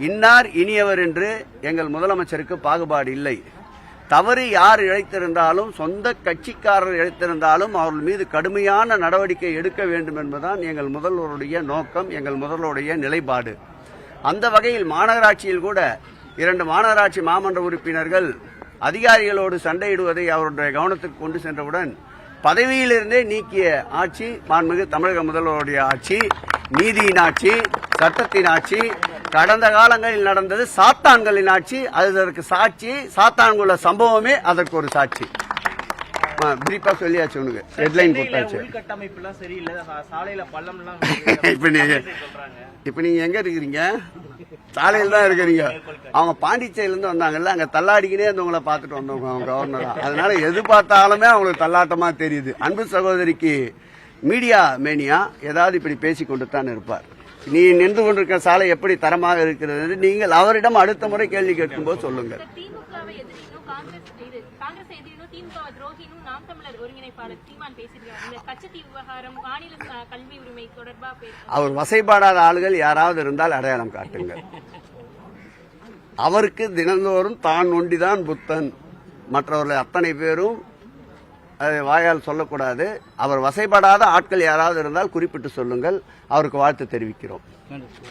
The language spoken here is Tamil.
இன்னார் இனியவர் என்று எங்கள் முதலமைச்சருக்கு பாகுபாடு இல்லை. தவறு யார் இழைத்திருந்தாலும், சொந்த கட்சிக்காரர் இழைத்திருந்தாலும் அவர்கள் மீது கடுமையான நடவடிக்கை எடுக்க வேண்டும் என்பதுதான் எங்கள் முதல்வருடைய நோக்கம், எங்கள் முதல்வருடைய நிலைப்பாடு. அந்த வகையில் மாநகராட்சியில் கூட 2 மாநகராட்சி மாமன்ற உறுப்பினர்கள் அதிகாரிகளோடு சண்டையிடுவதை அவருடைய கவனத்துக்கு கொண்டு சென்றவுடன் பதவியிலிருந்தே நீக்கிய ஆட்சி மாண்புமிகு தமிழக முதல்வருடைய ஆட்சி. நீதியின் ஆட்சி, சட்டத்தின் ஆட்சி. கடந்த காலங்களில் நடந்தது சாத்தான்களின் ஆட்சி. அதற்கு சாட்சி சாத்தான்குள்ள சம்பவமே அதற்கு ஒரு சாட்சி. பிரீப்பா சொல்லியாச்சு, உனக்கு ஹெட்லைன் கொடுத்தாச்சு. இப்ப நீங்க எங்க இருக்கிறீங்க? சாலையில் தான் இருக்கிறீங்க. அவங்க பாண்டிச்சேரியிலிருந்து வந்தாங்கல்ல, அங்க தள்ளாடிக்கினே இருந்தவங்களை பார்த்துட்டு வந்தவங்க அவங்க கவர்னரா. அதனால எது பார்த்தாலுமே அவங்களுக்கு தள்ளாட்டமா தெரியுது. அன்பு சகோதரிக்கு மீடியா மேனியா ஏதாவது இப்படி பேசிக்கொண்டு தான் இருப்பார். நீ நின்று கொண்டிருக்கிற சாலை எப்படி தரமாக இருக்கிறது என்று நீங்கள் அவரிடம் அடுத்த முறை கேள்வி கேட்கும்போது சொல்லுங்கள். அவர் வசைப்பாடாத ஆளுகள் யாராவது இருந்தால் அடையாளம் காட்டுங்கள். அவருக்கு தினந்தோறும் தான் ஒண்டிதான் புத்தன், மற்றவர்கள் அத்தனை பேரும் வாயால் சொல்லக்கூடாது. அவர் வசைப்படாத ஆட்கள் யாராவது இருந்தால் குறிப்பிட்டு சொல்லுங்கள். அவருக்கு வாழ்த்து தெரிவிக்கிறோம்.